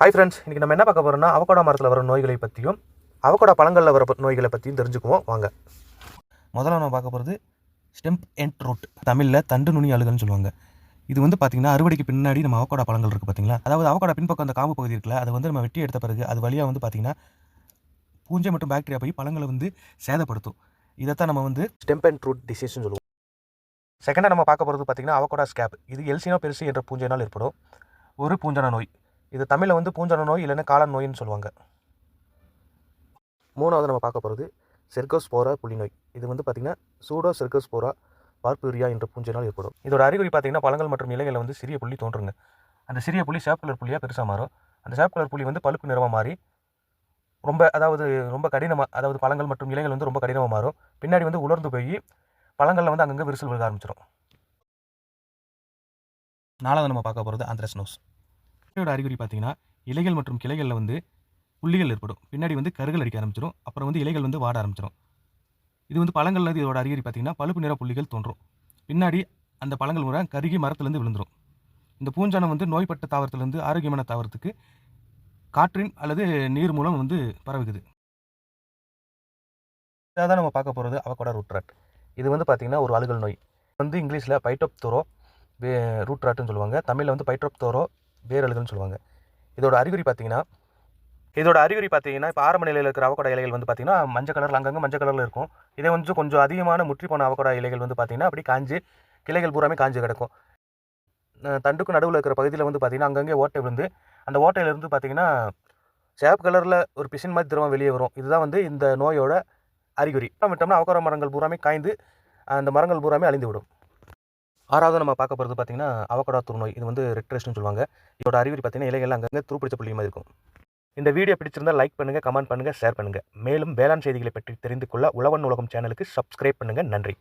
Hi friends, இன்றைக்கி நம்ம என்ன பார்க்க போகிறோம்னா அவகோடா மரத்தில் வர நோய்களை பற்றியும் அவகோடா பழங்களில் வர நோய்களை பற்றியும் தெரிஞ்சுக்குவோம் வாங்க. முதல்ல நம்ம பார்க்க போகிறது ஸ்டெம்ப் எண்ட் ரூட், தமிழில் தண்டு நுனி அழுகல்னு சொல்லுவாங்க. இது வந்து பார்த்திங்கன்னா அறுவடைக்கு பின்னாடி நம்ம அவகோடா பழங்கள் இருக்குது பார்த்தீங்களா, அதாவது அவகோடா பின்பக்கம் அந்த காம்பு பகுதி இருக்குல்ல, அதை வந்து நம்ம வெட்டி எடுத்த பிறகு அது வழியாக வந்து பார்த்திங்கன்னா பூஞ்சை மற்றும் பாக்டீரியா போய் பழங்களை வந்து சேதப்படுத்தும். இதைத்தான் நம்ம வந்து ஸ்டெம்ப் அண்ட் ரூட் டிசீஸ்னு சொல்லுவோம். செகண்டாக நம்ம பார்க்க போகிறது பார்த்திங்கன்னா அவகோடா ஸ்கேப். இது எல்சினோ பெருசி என்ற பூஞ்சையினால் ஏற்படும் ஒரு பூஞ்சன நோய். இது தமிழில் வந்து பூஞ்சன நோய் இல்லைன்னா காளான் நோயின்னு சொல்லுவாங்க. மூணாவது நம்ம பார்க்க போகிறது செர்கோஸ்போரா புலி நோய். இது வந்து பார்த்திங்கன்னா சூடோ செர்கோஸ்போரா பார்பூரியா என்ற பூஞ்சையினால் ஏற்படும். இதோட அறிகுறி பார்த்திங்கன்னா பழங்கள் மற்றும் இலைகளில் வந்து சிறிய புள்ளி தோன்றுங்க. அந்த சிறிய புள்ளி சேப் கலர் புள்ளியாக பெருசாக மாறும். அந்த சேப் கலர் புள்ளி வந்து பழுப்பு நிறமாக மாறி ரொம்ப கடினமாக, அதாவது பழங்கள் மற்றும் இலைகள் வந்து ரொம்ப கடினமாக மாறும். பின்னாடி வந்து உலர்ந்து போய் பழங்களில் வந்து அங்கங்கே விரிசல் விழுக ஆரம்பிச்சிடும். நாலாவது நம்ம பார்க்க போகிறது ஆந்த்ரஸ்னோஸ். இதோட அறிகுறி பார்த்திங்கன்னா இலைகள் மற்றும் கிளைகளில் வந்து புள்ளிகள் ஏற்படும். பின்னாடி வந்து கருகள் அடிக்க ஆரம்பிச்சிடும். அப்புறம் வந்து இலைகள் வந்து வாட ஆரம்பிச்சிடும். இது வந்து பழங்களில் இதோட அறிகுறி பார்த்திங்கன்னா பழுப்பு நிற புள்ளிகள் தோன்றும். பின்னாடி அந்த பழங்கள் முறை கருகி மரத்துலேருந்து விழுந்துடும். இந்த பூஞ்சானம் வந்து நோய்பட்ட தாவரத்துலேருந்து ஆரோக்கியமான தாவரத்துக்கு காற்றின் அல்லது நீர் மூலம் வந்து பரவுகுது. இதான் நம்ம பார்க்க போகிறது அவகோடா ரூட் ராட். இது வந்து பார்த்திங்கன்னா ஒரு அழுகல் நோய். வந்து இங்கிலீஷில் பைட்டோப்தோரோ ரூட் ராட்டுன்னு சொல்லுவாங்க. தமிழில் வந்து பைட்டோப்தோரோ வேரழுகல்னு சொல்லுவாங்க. இதோட அறிகுறி பார்த்தீங்கன்னா இப்போ ஆரம்ப நிலையில் இருக்கிற அவகோடா இலைகள் வந்து பார்த்திங்கன்னா மஞ்சள் கலரில் அங்கங்கே மஞ்சள் கலரில் இருக்கும். இதே வந்து கொஞ்சம் அதிகமான முற்றி போன அவகோடா இலைகள் வந்து பார்த்திங்கன்னா அப்படி காஞ்சு கிளைகள் பூராமே காஞ்சு கிடக்கும். தண்டுக்கு நடுவில் இருக்கிற பகுதியில் வந்து பார்த்திங்கன்னா அங்கங்கே ஓட்டை விழுந்து அந்த ஓட்டையிலேருந்து பார்த்திங்கன்னா சேப் கலரில் ஒரு பிசின் மாதிரி திரவம் வெளியே வரும். இதுதான் வந்து இந்த நோயோட அறிகுறி. விட்டோம்னா அவகோடா மரங்கள் பூராமே காய்ந்து அந்த மரங்கள் பூராமே அழிந்து விடும். ஆறாவது நம்ம பார்க்க போகிறது பார்த்திங்கன்னா அவகோடா துருநோய். இது வந்து ரெட் ரெஸ்ட்னு சொல்லுவாங்க. இதோட அறிகுறி பார்த்திங்கன்னா இலைகள் அங்கங்கே துருப்பிடிச்ச புள்ளி மாதிரி இருக்கும். இந்த வீடியோ பிடிச்சிருந்தால் லைக் பண்ணுங்கள், கமெண்ட் பண்ணுங்கள், ஷேர் பண்ணுங்கள். மேலும் வேளாண் செய்திகளை பற்றி தெரிந்து கொள்ள உழவன் உலகம் சேனலுக்கு சப்ஸ்கிரைப் பண்ணுங்கள். நன்றி.